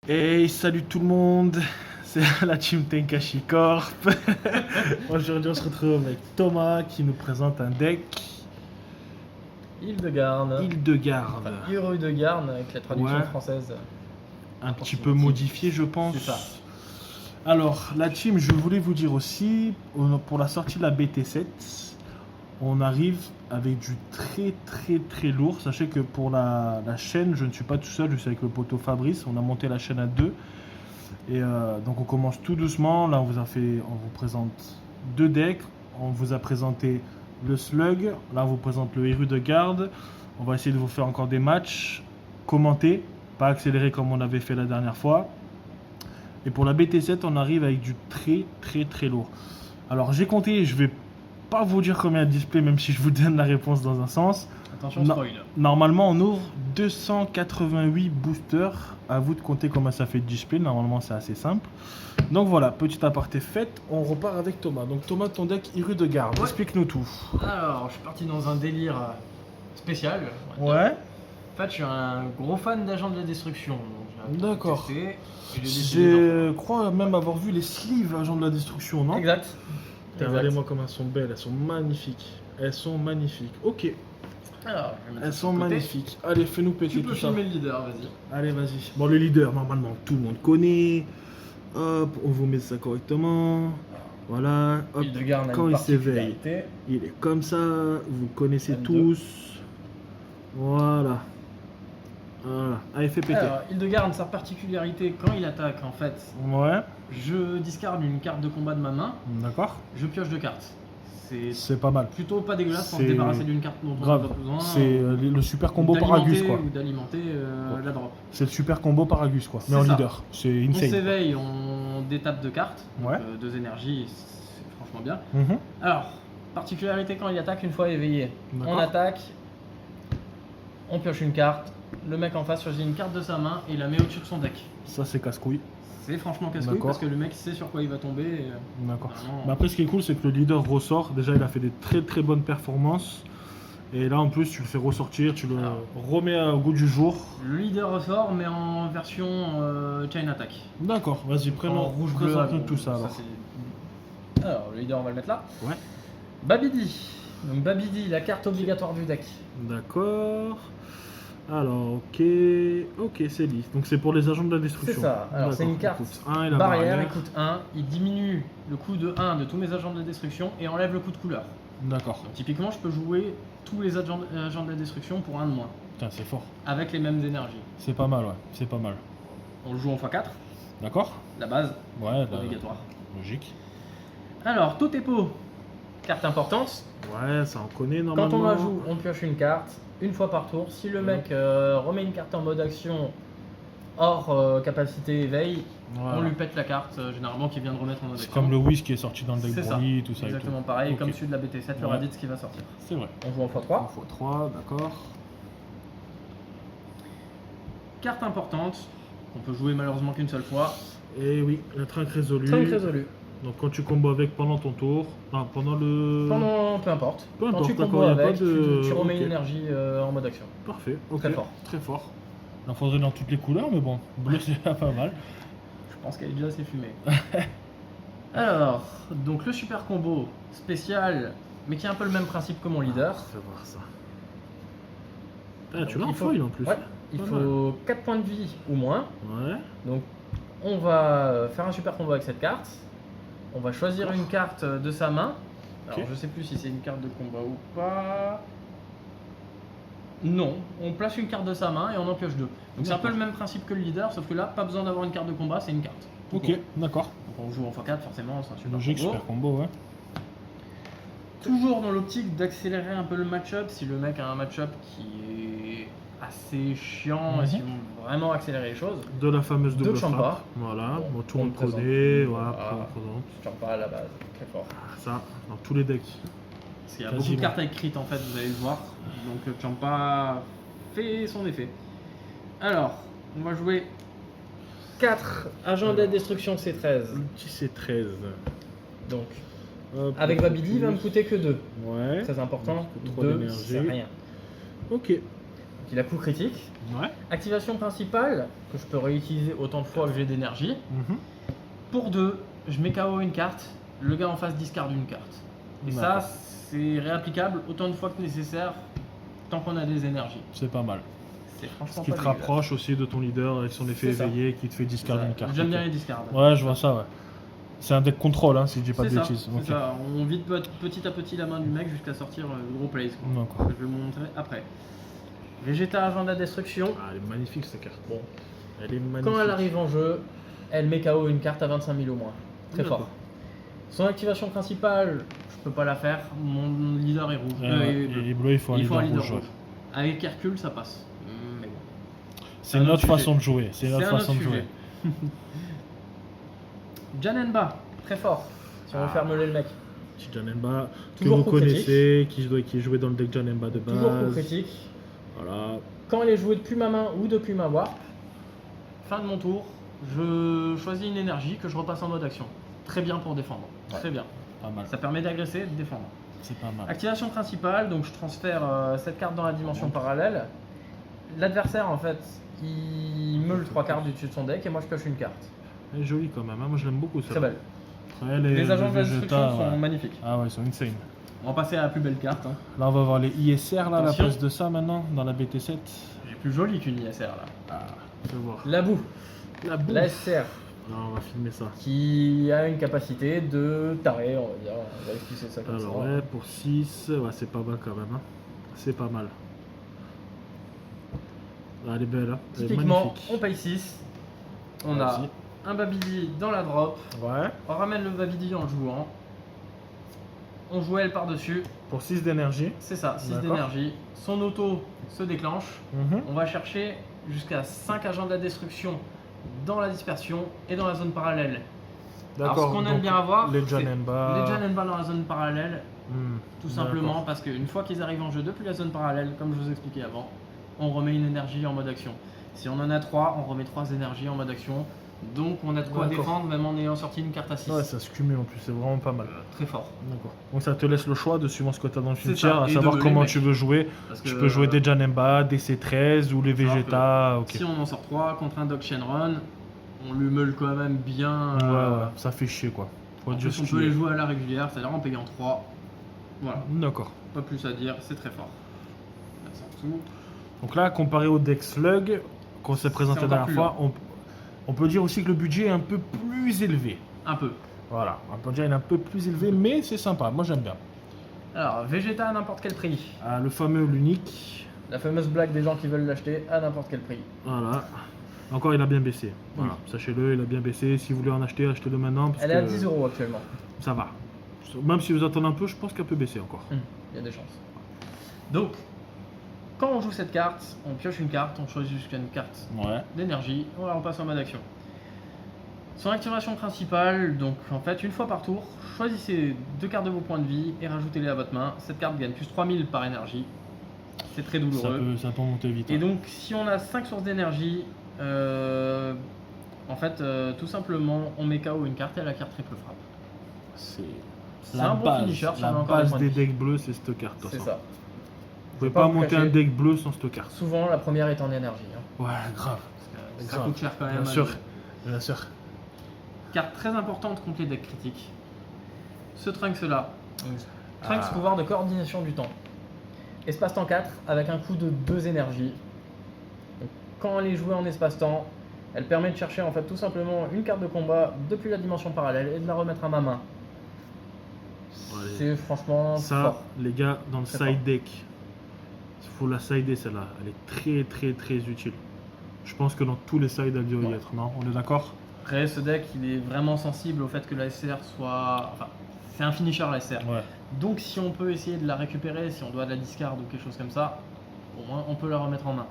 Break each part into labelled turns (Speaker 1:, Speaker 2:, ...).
Speaker 1: Hey, salut tout le monde, c'est la team Tenkashi Corp. Aujourd'hui, on se retrouve avec Thomas qui nous présente un deck
Speaker 2: Île-de-Garde.
Speaker 1: Hildegarde.
Speaker 2: Enfin, Hero-de-Garde avec la traduction
Speaker 1: Ouais.
Speaker 2: française.
Speaker 1: Un petit peu modifié, je pense.
Speaker 2: C'est ça.
Speaker 1: Alors, la team, je voulais vous dire aussi, pour la sortie de la BT7, on arrive avec du très lourd. Sachez que pour la chaîne, je ne suis pas tout seul, je suis avec le poteau Fabrice. On a monté la chaîne à deux. Et donc on commence tout doucement. Là, on vous présente deux decks. On vous a présenté le Slug. Là, on vous présente le Héru de Garde. On va essayer de vous faire encore des matchs commentés, pas accélérés comme on avait fait la dernière fois. Et pour la BT7, on arrive avec du très lourd. Alors, j'ai compté, je vais pas vous dire combien de display, même si je vous donne la réponse dans un sens.
Speaker 2: Attention, spoil.
Speaker 1: Normalement, on ouvre 288 boosters. À vous de compter combien ça fait de display. Normalement, c'est assez simple. Donc voilà, petit aparté fait. On repart avec Thomas. Donc Thomas, ton deck Héru de Garde.
Speaker 2: Ouais.
Speaker 1: Explique-nous tout.
Speaker 2: Alors, je suis parti dans un délire spécial. on va dire.
Speaker 1: Ouais.
Speaker 2: En fait, je suis un gros fan d'Agents de la Destruction. donc j'ai un peu
Speaker 1: D'accord.
Speaker 2: testé, et j'ai décidé
Speaker 1: Je crois même avoir vu les sleeves Agents de la Destruction, non?
Speaker 2: Exact.
Speaker 1: Putain, regardez-moi comme elles sont belles. Elles sont magnifiques. Elles sont magnifiques. Ok.
Speaker 2: Alors, je vais mettre
Speaker 1: Elles
Speaker 2: ça
Speaker 1: sont
Speaker 2: de côté.
Speaker 1: magnifiques. Allez, fais-nous péter
Speaker 2: Tu peux
Speaker 1: tout ça.
Speaker 2: filmer le leader, vas-y.
Speaker 1: Allez, vas-y. Bon, le leader, normalement, tout le monde connaît. Hop, on vous met ça correctement. Voilà. Hop.
Speaker 2: Île-de-Garde a
Speaker 1: Quand
Speaker 2: une
Speaker 1: il s'éveille,
Speaker 2: particularité.
Speaker 1: il est comme ça. Vous connaissez
Speaker 2: M2.
Speaker 1: tous. Voilà. Voilà. Allez, fais péter.
Speaker 2: Alors, Île-de-Garde, sa particularité, quand il attaque, en fait,
Speaker 1: Ouais.
Speaker 2: je discarde une carte de combat de ma main,
Speaker 1: D'accord.
Speaker 2: je pioche deux cartes. C'est
Speaker 1: C'est pas mal.
Speaker 2: plutôt pas dégueulasse pour se
Speaker 1: C'est
Speaker 2: débarrasser d'une carte dont on n'a
Speaker 1: Grave.
Speaker 2: pas besoin.
Speaker 1: C'est le super combo Paragus, quoi.
Speaker 2: Ou d'alimenter la drop.
Speaker 1: C'est le super combo Paragus, quoi. Mais
Speaker 2: C'est
Speaker 1: en
Speaker 2: ça.
Speaker 1: leader. C'est
Speaker 2: On
Speaker 1: insane.
Speaker 2: s'éveille, on détape deux cartes, donc,
Speaker 1: Ouais.
Speaker 2: deux énergies, c'est franchement bien.
Speaker 1: Mhm.
Speaker 2: Alors, particularité quand il attaque une fois éveillé.
Speaker 1: D'accord.
Speaker 2: On attaque, on pioche une carte, le mec en face choisit une carte de sa main et la met au-dessus de son deck.
Speaker 1: Ça, c'est casse-couille.
Speaker 2: C'est franchement casse-couille
Speaker 1: D'accord.
Speaker 2: parce que le mec sait sur quoi il va tomber.
Speaker 1: D'accord.
Speaker 2: Vraiment.
Speaker 1: Mais après, ce qui est cool, c'est que le leader ressort. Déjà, il a fait des très bonnes performances. Et là, en plus, tu le fais ressortir, tu le
Speaker 2: Alors.
Speaker 1: remets au goût du jour.
Speaker 2: Le leader ressort mais en version chain attack.
Speaker 1: D'accord, vas-y,
Speaker 2: En rouge bleu.
Speaker 1: présente-nous tout ça alors.
Speaker 2: Alors, le leader, on va le mettre là.
Speaker 1: Ouais.
Speaker 2: Babidi. Donc, Babidi, la carte obligatoire du deck.
Speaker 1: D'accord. Alors, ok, c'est dit. Donc, c'est pour les agents de la destruction.
Speaker 2: C'est ça. Alors, c'est
Speaker 1: D'accord.
Speaker 2: une carte
Speaker 1: Écoute, un et la
Speaker 2: barrière, il coûte 1. Il diminue le coût de 1 de tous mes agents de la destruction et enlève le coût de couleur.
Speaker 1: D'accord.
Speaker 2: Donc, typiquement, je peux jouer tous les agents de la destruction pour 1 de moins,
Speaker 1: Putain, c'est fort.
Speaker 2: avec les mêmes énergies.
Speaker 1: C'est pas mal, ouais. C'est pas mal.
Speaker 2: On le joue en x4,
Speaker 1: D'accord.
Speaker 2: la base,
Speaker 1: Ouais,
Speaker 2: obligatoire.
Speaker 1: logique.
Speaker 2: Alors, Totepo, carte importante.
Speaker 1: Ouais, ça on connaît
Speaker 2: Quand
Speaker 1: normalement.
Speaker 2: on la joue, on pioche une carte, une fois par tour. Si le mec remet une carte en mode action hors capacité éveil,
Speaker 1: Voilà.
Speaker 2: on lui pète la carte, généralement qui vient de remettre en mode
Speaker 1: C'est
Speaker 2: action.
Speaker 1: comme le Whis qui est sorti dans le deck
Speaker 2: C'est ça.
Speaker 1: Broly, tout ça.
Speaker 2: Exactement
Speaker 1: et tout.
Speaker 2: pareil,
Speaker 1: Ok.
Speaker 2: comme celui de la BT7, le
Speaker 1: Ouais.
Speaker 2: Raditz qui va sortir.
Speaker 1: C'est vrai.
Speaker 2: On joue en x3.
Speaker 1: 1x3, d'accord.
Speaker 2: Carte importante, on peut jouer malheureusement qu'une seule fois.
Speaker 1: Et oui, la trinque résolue.
Speaker 2: Trinque résolue.
Speaker 1: Donc quand tu combos avec pendant ton tour, pendant le.
Speaker 2: Pendant, peu importe.
Speaker 1: Peu
Speaker 2: Quand
Speaker 1: importe,
Speaker 2: tu
Speaker 1: d'accord,
Speaker 2: combos
Speaker 1: y a
Speaker 2: avec,
Speaker 1: pas de-
Speaker 2: tu remets
Speaker 1: ok.
Speaker 2: une énergie en mode action.
Speaker 1: Parfait, ok.
Speaker 2: Très fort.
Speaker 1: Très fort. Il en faudrait dans toutes les couleurs, mais bon, bleu c'est pas mal.
Speaker 2: Je pense qu'elle est déjà assez fumée. Alors, donc le super combo spécial, mais qui a un peu le même principe que mon leader.
Speaker 1: Fais voir ça. Ah, tu
Speaker 2: Donc,
Speaker 1: l'as en
Speaker 2: il faut-
Speaker 1: foil en plus.
Speaker 2: Ouais, il
Speaker 1: Pas
Speaker 2: faut 4 points de vie ou moins.
Speaker 1: Ouais.
Speaker 2: Donc on va faire un super combo avec cette carte. On va choisir une carte de sa main. Alors
Speaker 1: Ok.
Speaker 2: je sais plus si c'est une carte de combat ou pas. Non, on place une carte de sa main et on en pioche deux. Donc c'est un peu le même principe que le leader, sauf que là, pas besoin d'avoir une carte de combat, c'est une carte. Tout
Speaker 1: Ok,
Speaker 2: court.
Speaker 1: d'accord.
Speaker 2: Donc on joue en x4 forcément, c'est un super
Speaker 1: Logique,
Speaker 2: combo.
Speaker 1: super combo, ouais.
Speaker 2: Toujours dans l'optique d'accélérer un peu le match-up, si le mec a un match-up qui est assez chiant et si on veut vraiment accélérer les choses.
Speaker 1: De la fameuse double
Speaker 2: De Champa.
Speaker 1: frappe. Voilà,
Speaker 2: Bon,
Speaker 1: bon, tout
Speaker 2: on
Speaker 1: le
Speaker 2: le
Speaker 1: monde
Speaker 2: présente.
Speaker 1: connaît, voilà,
Speaker 2: Voilà.
Speaker 1: tout le monde présente.
Speaker 2: Je pas à la base, très fort.
Speaker 1: Ah, ça, dans tous les decks.
Speaker 2: Parce qu'il y a
Speaker 1: Quasiment.
Speaker 2: beaucoup de cartes avec crit en fait, vous allez le voir. Donc Champa fait son effet. Alors, on va jouer 4 agents de la destruction C13.
Speaker 1: Le petit C13.
Speaker 2: Donc,
Speaker 1: Hop,
Speaker 2: avec
Speaker 1: hop,
Speaker 2: Babidi, il va me coûter que 2.
Speaker 1: Ouais.
Speaker 2: Très important,
Speaker 1: Ça coûte trop
Speaker 2: 2
Speaker 1: d'énergie.
Speaker 2: c'est rien.
Speaker 1: Ok.
Speaker 2: il a coup critique.
Speaker 1: Ouais.
Speaker 2: Activation principale, que je peux réutiliser autant de fois que j'ai d'énergie.
Speaker 1: Mhm.
Speaker 2: Pour 2, je mets KO une carte, le gars en face discarde une carte. Et ça,
Speaker 1: D'accord.
Speaker 2: c'est réapplicable autant de fois que nécessaire, tant qu'on a des énergies.
Speaker 1: C'est pas mal.
Speaker 2: C'est
Speaker 1: Ce
Speaker 2: franchement
Speaker 1: qui
Speaker 2: pas
Speaker 1: te
Speaker 2: dégueulasse.
Speaker 1: rapproche aussi de ton leader avec son effet
Speaker 2: C'est ça.
Speaker 1: éveillé qui te fait
Speaker 2: C'est
Speaker 1: discarder
Speaker 2: ça.
Speaker 1: une carte.
Speaker 2: J'aime bien
Speaker 1: Ok.
Speaker 2: les discards.
Speaker 1: Ouais, je vois ça, ouais. C'est un deck contrôle, hein, si je dis pas de
Speaker 2: C'est ça,
Speaker 1: bêtises.
Speaker 2: c'est
Speaker 1: Ok.
Speaker 2: ça. On vide petit à petit la main du mec jusqu'à sortir le gros plays. Quoi.
Speaker 1: D'accord.
Speaker 2: Je vais vous montrer après. Vegeta Agenda Destruction.
Speaker 1: Ah, elle est magnifique cette carte. Bon. Elle est magnifique.
Speaker 2: Quand elle arrive en jeu, elle met KO une carte à 25 000 au moins. Très
Speaker 1: D'accord.
Speaker 2: fort. Son activation principale, je peux pas la faire. Mon leader est rouge.
Speaker 1: Ouais,
Speaker 2: est bleu.
Speaker 1: et bleu, il faut un
Speaker 2: Il faut un
Speaker 1: leader
Speaker 2: leader
Speaker 1: rouge.
Speaker 2: rouge. Avec Hercule, ça passe. Mais bon.
Speaker 1: C'est
Speaker 2: un
Speaker 1: une
Speaker 2: autre
Speaker 1: autre
Speaker 2: sujet.
Speaker 1: façon de jouer. C'est une autre
Speaker 2: C'est un
Speaker 1: façon
Speaker 2: autre
Speaker 1: de jouer.
Speaker 2: sujet. Janenba, très fort. Si on veut
Speaker 1: Ah.
Speaker 2: faire meuler le mec.
Speaker 1: Petit Janemba que
Speaker 2: Toujours
Speaker 1: vous
Speaker 2: coup
Speaker 1: connaissez, qui est joué dans le deck Janemba de
Speaker 2: Toujours coup
Speaker 1: base.
Speaker 2: critique.
Speaker 1: Voilà.
Speaker 2: Quand elle est jouée depuis ma main ou depuis ma warp, fin de mon tour, je choisis une énergie que je repasse en mode action. Très bien pour défendre.
Speaker 1: Ouais.
Speaker 2: Très bien.
Speaker 1: Pas mal.
Speaker 2: Ça permet d'agresser et de défendre.
Speaker 1: C'est pas mal.
Speaker 2: Activation principale, donc je transfère cette carte dans la dimension parallèle. L'adversaire, en fait, il meule 3 cartes du dessus de son deck et moi je pioche une carte.
Speaker 1: Elle est jolie quand même. Hein. Moi, je l'aime beaucoup.
Speaker 2: Très belle.
Speaker 1: Après,
Speaker 2: Les agents de la
Speaker 1: Vegeta,
Speaker 2: destruction sont
Speaker 1: ouais.
Speaker 2: magnifiques.
Speaker 1: Ah ouais, ils sont insane.
Speaker 2: On va passer à la plus belle carte. Hein.
Speaker 1: Là, on va voir les ISR là, à la
Speaker 2: Attention.
Speaker 1: place de ça maintenant, dans la BT7.
Speaker 2: J'ai plus joli qu'une ISR là.
Speaker 1: Ah, je vais voir.
Speaker 2: La boue,
Speaker 1: La boue.
Speaker 2: la SR,
Speaker 1: Alors, on va filmer ça.
Speaker 2: qui a une capacité de taré, on va dire. On va expliquer ça comme
Speaker 1: Alors,
Speaker 2: ça.
Speaker 1: ouais, pour 6, ouais, c'est pas mal quand même. Hein. C'est pas mal. Ah, elle est belle, hein. Elle est
Speaker 2: Typiquement,
Speaker 1: magnifique.
Speaker 2: on paye 6. On a
Speaker 1: Vas-y.
Speaker 2: un Babidi dans la drop.
Speaker 1: Ouais.
Speaker 2: On ramène le Babidi en le jouant. On joue elle par-dessus.
Speaker 1: Pour 6 d'énergie.
Speaker 2: C'est ça, 6
Speaker 1: D'accord.
Speaker 2: d'énergie. Son auto se déclenche.
Speaker 1: Mhm.
Speaker 2: On va chercher jusqu'à 5 agents de la destruction dans la dispersion et dans la zone parallèle. Alors, ce qu'on aime
Speaker 1: donc,
Speaker 2: bien avoir,
Speaker 1: les
Speaker 2: c'est
Speaker 1: Janemba.
Speaker 2: les Janemba dans la zone parallèle,
Speaker 1: Hmm,
Speaker 2: tout
Speaker 1: d'accord.
Speaker 2: simplement parce qu'une fois qu'ils arrivent en jeu depuis la zone parallèle, comme je vous expliquais avant, on remet une énergie en mode action. Si on en a 3, on remet 3 énergies en mode action. Donc on a de quoi
Speaker 1: D'accord.
Speaker 2: défendre même en ayant sorti une carte à 6.
Speaker 1: Ouais, ça se cumule en plus, c'est vraiment pas mal.
Speaker 2: Très fort.
Speaker 1: D'accord. Donc ça te laisse le choix de suivant ce que tu as dans le
Speaker 2: C'est
Speaker 1: cimetière,
Speaker 2: ça,
Speaker 1: à
Speaker 2: et
Speaker 1: savoir
Speaker 2: de
Speaker 1: comment
Speaker 2: les
Speaker 1: tu
Speaker 2: mecs.
Speaker 1: veux jouer.
Speaker 2: Parce que,
Speaker 1: Tu peux jouer des Janemba, des C13 ou les
Speaker 2: savoir que
Speaker 1: Vegeta. Ok.
Speaker 2: Si on en sort 3 contre un Doc Shenron, on lui meule quand même bien.
Speaker 1: Ouais, ouais, ça fait chier quoi. Faut
Speaker 2: En
Speaker 1: être
Speaker 2: plus,
Speaker 1: juste
Speaker 2: on peut les
Speaker 1: skier.
Speaker 2: jouer à la régulière, c'est-à-dire en payant 3. Voilà,
Speaker 1: D'accord.
Speaker 2: pas plus à dire, c'est très fort. Là, c'est en dessous.
Speaker 1: Donc là, comparé au deck Slug qu'on s'est présenté
Speaker 2: C'est
Speaker 1: la
Speaker 2: encore
Speaker 1: dernière
Speaker 2: plus
Speaker 1: fois, on peut dire aussi que le budget est un peu plus élevé.
Speaker 2: Un peu.
Speaker 1: Voilà, on peut dire qu'il est un peu plus élevé, mais c'est sympa, moi j'aime bien.
Speaker 2: Alors, Vegeta à n'importe quel prix.
Speaker 1: Ah, le fameux, l'unique,
Speaker 2: La fameuse blague des gens qui veulent l'acheter à n'importe quel prix.
Speaker 1: voilà. Encore, il a bien baissé. Voilà, sachez-le, il a bien baissé. Si vous voulez en acheter, achetez-le maintenant. Parce
Speaker 2: Elle est à
Speaker 1: que
Speaker 2: 10 € actuellement.
Speaker 1: ça va. Même si vous attendez un peu, je pense qu'elle peut baisser encore.
Speaker 2: Il y a des chances. Donc, quand on joue cette carte, on pioche une carte, on choisit jusqu'à une carte
Speaker 1: Ouais.
Speaker 2: d'énergie, on la repasse en mode action. Son activation principale, donc en fait, une fois par tour, choisissez 2 cartes de vos points de vie et rajoutez-les à votre main. Cette carte gagne plus 3000 par énergie. C'est très douloureux.
Speaker 1: Ça peut monter vite.
Speaker 2: Et
Speaker 1: hein.
Speaker 2: donc, si on a 5 sources d'énergie, en fait, tout simplement, on met KO une carte et la carte triple frappe.
Speaker 1: C'est
Speaker 2: C'est
Speaker 1: la
Speaker 2: un bon
Speaker 1: base,
Speaker 2: finisher, si
Speaker 1: la
Speaker 2: on a encore
Speaker 1: base
Speaker 2: points de
Speaker 1: des
Speaker 2: vie.
Speaker 1: decks bleus, c'est cette carte. de toute
Speaker 2: C'est
Speaker 1: façon.
Speaker 2: ça.
Speaker 1: Vous pouvez
Speaker 2: pas
Speaker 1: pas
Speaker 2: vous
Speaker 1: monter
Speaker 2: cacher.
Speaker 1: un deck bleu sans cette carte.
Speaker 2: Souvent, la première est en énergie. hein.
Speaker 1: Ouais, grave.
Speaker 2: Ça
Speaker 1: Grave.
Speaker 2: coûte cher quand même.
Speaker 1: Bien
Speaker 2: à
Speaker 1: sûr.
Speaker 2: jouer.
Speaker 1: Bien sûr.
Speaker 2: Carte très importante contre les decks critiques. Ce Trunks là. Trunks,
Speaker 1: Ah.
Speaker 2: pouvoir de coordination du temps. Espace-temps 4 avec un coût de 2 énergies. Donc, quand elle est jouée en espace-temps, elle permet de chercher en fait tout simplement une carte de combat depuis la dimension parallèle et de la remettre à ma main.
Speaker 1: Allez.
Speaker 2: C'est franchement
Speaker 1: Ça,
Speaker 2: fort.
Speaker 1: les gars, dans le
Speaker 2: Très
Speaker 1: side
Speaker 2: fort.
Speaker 1: deck, il faut la sider celle-là. Elle est très très très utile. Je pense que dans tous les sides, elle doit y
Speaker 2: Ouais.
Speaker 1: être. Non, on est d'accord?
Speaker 2: Après, ce deck, il est vraiment sensible au fait que la SR soit... Enfin, c'est un finisher la SR.
Speaker 1: Ouais.
Speaker 2: Donc si on peut essayer de la récupérer, si on doit de la discard ou quelque chose comme ça, au moins on peut la remettre en main.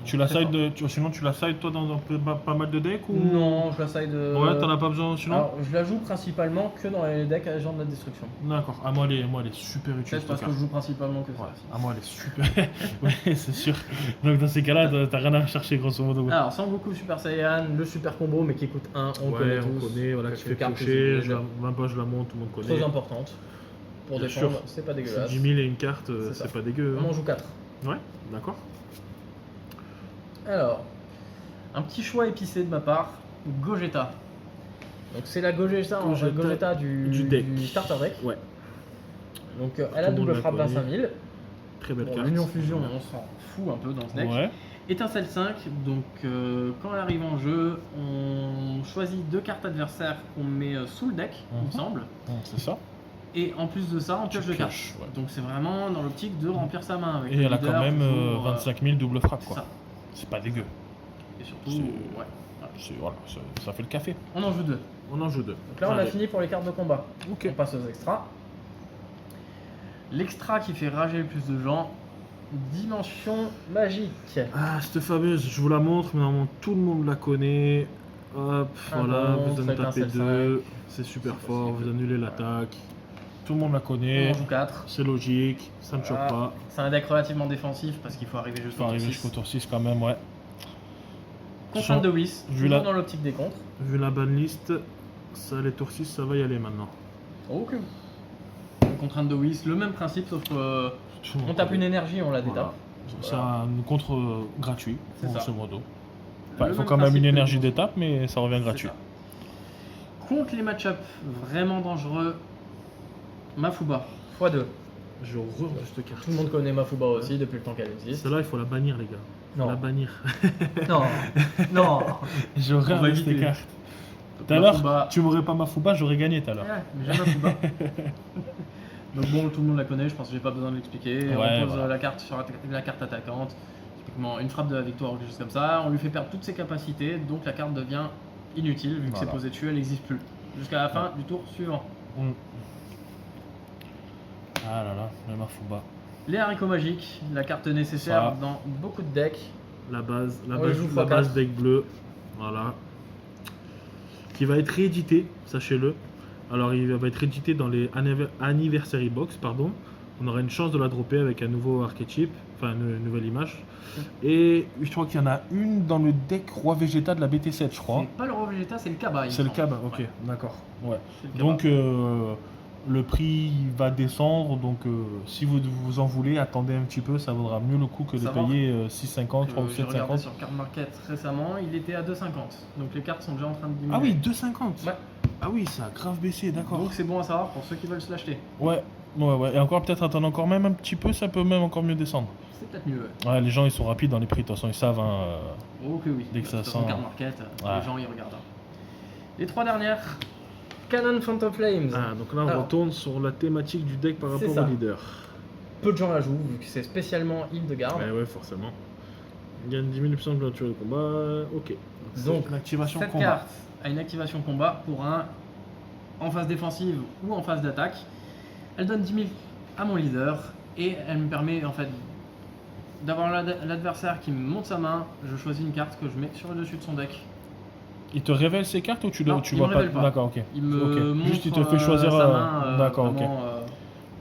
Speaker 1: Tu la
Speaker 2: Très
Speaker 1: side,
Speaker 2: fort.
Speaker 1: sinon tu la side toi dans pas mal de decks ou...
Speaker 2: Non, je la side.
Speaker 1: Ouais, t'en as pas besoin sinon?
Speaker 2: Alors, je la joue principalement que dans les decks agents de la destruction.
Speaker 1: D'accord. Ah, moi elle est super utile.
Speaker 2: Peut-être
Speaker 1: cette
Speaker 2: parce que
Speaker 1: carte.
Speaker 2: je joue principalement que ça.
Speaker 1: Ouais. Ah, moi elle est super. Ouais, c'est sûr. Donc dans ces cas-là, t'as rien à chercher grosso modo.
Speaker 2: Alors, Sangoku Super Saiyan, le super combo, mais qui coûte 1, on connaît
Speaker 1: on
Speaker 2: tous.
Speaker 1: connaît, voilà, qui
Speaker 2: Quelques
Speaker 1: fait
Speaker 2: cartes
Speaker 1: clocher,
Speaker 2: aussi,
Speaker 1: même pas je la monte, tout le monde connaît.
Speaker 2: Trop importante. Pour
Speaker 1: Bien
Speaker 2: défendre,
Speaker 1: sûr.
Speaker 2: c'est pas
Speaker 1: C'est
Speaker 2: dégueulasse.
Speaker 1: 10 000 et une carte,
Speaker 2: C'est
Speaker 1: c'est
Speaker 2: ça.
Speaker 1: pas dégueu.
Speaker 2: On
Speaker 1: Hein.
Speaker 2: en joue 4.
Speaker 1: Ouais, D'accord.
Speaker 2: Alors, un petit choix épicé de ma part, Gogeta. Donc c'est la Gogeta, Gogeta
Speaker 1: du deck.
Speaker 2: du starter deck.
Speaker 1: Ouais.
Speaker 2: Donc elle a
Speaker 1: Tout le monde
Speaker 2: double
Speaker 1: la
Speaker 2: frappe
Speaker 1: connaît.
Speaker 2: 25 000.
Speaker 1: Très belle
Speaker 2: Bon,
Speaker 1: carte.
Speaker 2: l'Union Fusion, on s'en fout un peu dans ce deck.
Speaker 1: Ouais.
Speaker 2: Étincelle 5, donc quand elle arrive en jeu, on choisit 2 cartes adversaires qu'on met sous le deck, il me semble.
Speaker 1: C'est ça.
Speaker 2: Et en plus de ça, on pioche de cartes.
Speaker 1: pioches, ouais.
Speaker 2: Donc c'est vraiment dans l'optique de remplir sa main. Avec
Speaker 1: Et
Speaker 2: le
Speaker 1: elle a
Speaker 2: leader,
Speaker 1: quand même
Speaker 2: toujours,
Speaker 1: 25 000 double frappe,
Speaker 2: c'est
Speaker 1: quoi.
Speaker 2: ça.
Speaker 1: C'est pas dégueu.
Speaker 2: Et surtout,
Speaker 1: C'est-
Speaker 2: ouais.
Speaker 1: Voilà, ça fait le café.
Speaker 2: On en joue 2.
Speaker 1: On en joue 2.
Speaker 2: Donc là, on a fini pour les cartes de combat.
Speaker 1: Ok.
Speaker 2: On passe aux extras. L'extra qui fait rager le plus de gens, Dimension Magique.
Speaker 1: Ah, cette fameuse, je vous la montre, mais normalement tout le monde la connaît. Hop, voilà,
Speaker 2: bon,
Speaker 1: vous en
Speaker 2: c'est
Speaker 1: tapez
Speaker 2: étincelle
Speaker 1: 2. C'est super
Speaker 2: C'est
Speaker 1: fort,
Speaker 2: possible.
Speaker 1: vous annulez l'attaque. Tout le monde la
Speaker 2: On
Speaker 1: connaît.
Speaker 2: en joue 4.
Speaker 1: C'est logique, ça ne choque pas.
Speaker 2: C'est un deck relativement défensif parce qu'il faut arriver
Speaker 1: Il
Speaker 2: jusqu'au
Speaker 1: faut
Speaker 2: tour
Speaker 1: arriver
Speaker 2: 6.
Speaker 1: jusqu'au tour 6 quand même, ouais.
Speaker 2: Contrainte de Whis,
Speaker 1: Vu
Speaker 2: toujours
Speaker 1: la-
Speaker 2: dans l'optique des contres.
Speaker 1: Vu la banlist, ça, les tours 6, ça va y aller maintenant.
Speaker 2: Ok. Contrainte de Whis, le même principe sauf que
Speaker 1: Tout le
Speaker 2: on
Speaker 1: monde
Speaker 2: tape
Speaker 1: connaît.
Speaker 2: une énergie, on la
Speaker 1: Voilà.
Speaker 2: détape.
Speaker 1: C'est un contre gratuit,
Speaker 2: C'est ça.
Speaker 1: grosso modo. Enfin, il
Speaker 2: Le
Speaker 1: faut
Speaker 2: même
Speaker 1: quand même
Speaker 2: principe
Speaker 1: une
Speaker 2: que
Speaker 1: énergie
Speaker 2: les
Speaker 1: d'étape, mais ça revient
Speaker 2: C'est
Speaker 1: gratuit.
Speaker 2: ça. Contre les match-up vraiment dangereux, Mafuba, x2.
Speaker 1: J'ai horreur de cette carte.
Speaker 2: Tout le monde connaît Mafuba aussi depuis le temps qu'elle existe.
Speaker 1: Celle-là, il faut la bannir, les gars.
Speaker 2: Non.
Speaker 1: La bannir.
Speaker 2: Non, non.
Speaker 1: J'ai
Speaker 2: On
Speaker 1: horreur
Speaker 2: va
Speaker 1: de cette
Speaker 2: éviter.
Speaker 1: carte. Tout à l'heure,
Speaker 2: Mafuba.
Speaker 1: tu m'aurais pas Mafuba, j'aurais gagné tout à l'heure.
Speaker 2: Ouais, mais j'aime Mafuba. Donc bon, tout le monde la connaît, je pense que j'ai pas besoin de l'expliquer.
Speaker 1: Ouais,
Speaker 2: On pose
Speaker 1: voilà.
Speaker 2: la carte sur la carte attaquante, typiquement une frappe de la victoire ou quelque chose comme ça. On lui fait perdre toutes ses capacités, donc la carte devient inutile vu que c'est
Speaker 1: Voilà.
Speaker 2: posé dessus, elle n'existe plus. Jusqu'à la fin du tour suivant.
Speaker 1: Mm. Ah là là, le Mafuba.
Speaker 2: Les haricots magiques, la carte nécessaire
Speaker 1: Ça.
Speaker 2: dans beaucoup de decks.
Speaker 1: La base,
Speaker 2: On le joue
Speaker 1: la
Speaker 2: x4.
Speaker 1: base deck bleu. Voilà. Qui va être réédité, sachez-le. Alors, il va être réédité dans les Anniversary Box, pardon. On aura une chance de la dropper avec un nouveau archétype, enfin une nouvelle image. Et je crois qu'il y en a une dans le deck Roi Vegeta de la BT7, je crois.
Speaker 2: C'est pas le Roi Vegeta, c'est le Kaba. il
Speaker 1: C'est
Speaker 2: me
Speaker 1: le
Speaker 2: semble.
Speaker 1: Kaba, ok,
Speaker 2: Ouais,
Speaker 1: d'accord. Ouais.
Speaker 2: c'est le Kaba.
Speaker 1: Donc le prix va descendre, donc si vous en voulez, attendez un petit peu, ça vaudra mieux le coup que de
Speaker 2: Savoir
Speaker 1: payer 6,50, 3 ou
Speaker 2: J'ai regardé
Speaker 1: 7,50.
Speaker 2: sur Card Market récemment, il était à 2,50. Donc les cartes sont déjà en train de diminuer.
Speaker 1: Ah oui, 2,50.
Speaker 2: Ouais.
Speaker 1: Ah oui, ça a grave baissé, d'accord.
Speaker 2: Donc c'est bon à savoir pour ceux qui veulent se l'acheter.
Speaker 1: Ouais, ouais. Et encore peut-être attendre encore même un petit peu, ça peut même encore mieux descendre.
Speaker 2: C'est peut-être mieux. Ouais.
Speaker 1: Ouais, les gens ils sont rapides dans les prix, de toute façon ils savent. Hein,
Speaker 2: Oh que oui.
Speaker 1: Dès que ça
Speaker 2: De toute façon,
Speaker 1: sent-
Speaker 2: Card Market,
Speaker 1: Ouais.
Speaker 2: les gens y regardent. Les 3 dernières. Canon Phantom Flames.
Speaker 1: Ah, donc là on
Speaker 2: Alors.
Speaker 1: retourne sur la thématique du deck par
Speaker 2: C'est
Speaker 1: rapport
Speaker 2: ça.
Speaker 1: au leader.
Speaker 2: Peu de gens la jouent vu que c'est spécialement Hildegarde.
Speaker 1: Ouais, forcément. Gagne 10 000% de voiture de combat, ok.
Speaker 2: Donc,
Speaker 1: l'activation
Speaker 2: Cette
Speaker 1: combat.
Speaker 2: carte a une activation combat pour un en phase défensive ou en phase d'attaque. Elle donne 10 000 à mon leader et elle me permet en fait d'avoir l'adversaire qui me monte sa main. Je choisis une carte que je mets sur le dessus de son deck.
Speaker 1: Il te révèle ces cartes ou tu,
Speaker 2: Non,
Speaker 1: tu
Speaker 2: il
Speaker 1: vois
Speaker 2: me
Speaker 1: pas,
Speaker 2: révèle pas.
Speaker 1: D'accord, ok.
Speaker 2: Il me
Speaker 1: Ok.
Speaker 2: montre
Speaker 1: Juste il te fait choisir.
Speaker 2: sa main,
Speaker 1: D'accord, ok.
Speaker 2: vraiment,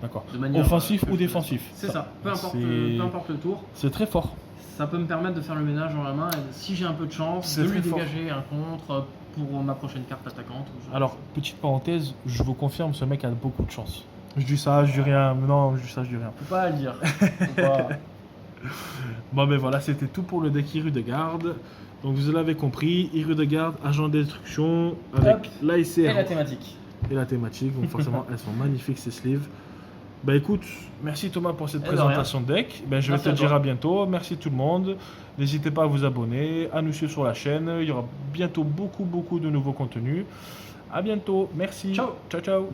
Speaker 1: D'accord.
Speaker 2: de manière,
Speaker 1: Offensif
Speaker 2: que
Speaker 1: ou
Speaker 2: je-
Speaker 1: défensif.
Speaker 2: C'est ça. Peu importe,
Speaker 1: C'est-
Speaker 2: peu importe le tour.
Speaker 1: C'est très fort.
Speaker 2: Ça peut me permettre de faire le ménage dans la main et si j'ai un peu de chance,
Speaker 1: C'est
Speaker 2: de lui
Speaker 1: très fort.
Speaker 2: dégager un contre pour ma prochaine carte attaquante. ou ce genre
Speaker 1: Alors,
Speaker 2: de choses.
Speaker 1: petite parenthèse, je vous confirme, ce mec a beaucoup de chance. Je dis ça, je dis rien. Non, je dis ça, je dis rien.
Speaker 2: Faut pas le dire. Faut pas-
Speaker 1: Bon, ben voilà, c'était tout pour le deck Hirudegarde. Donc, vous l'avez compris, Hirudegarde, agent de destruction, avec
Speaker 2: Hop.
Speaker 1: l'ASR
Speaker 2: Et la thématique.
Speaker 1: et la thématique. Donc, forcément, elles sont magnifiques ces sleeves. Bah écoute, merci Thomas pour cette
Speaker 2: De
Speaker 1: présentation de deck. Ben, je vais
Speaker 2: Merci
Speaker 1: te
Speaker 2: à
Speaker 1: dire
Speaker 2: toi.
Speaker 1: à bientôt. Merci tout le monde. N'hésitez pas à vous abonner, à nous suivre sur la chaîne. Il y aura bientôt beaucoup de nouveaux contenus. À bientôt. Merci.
Speaker 2: Ciao.
Speaker 1: Ciao, ciao.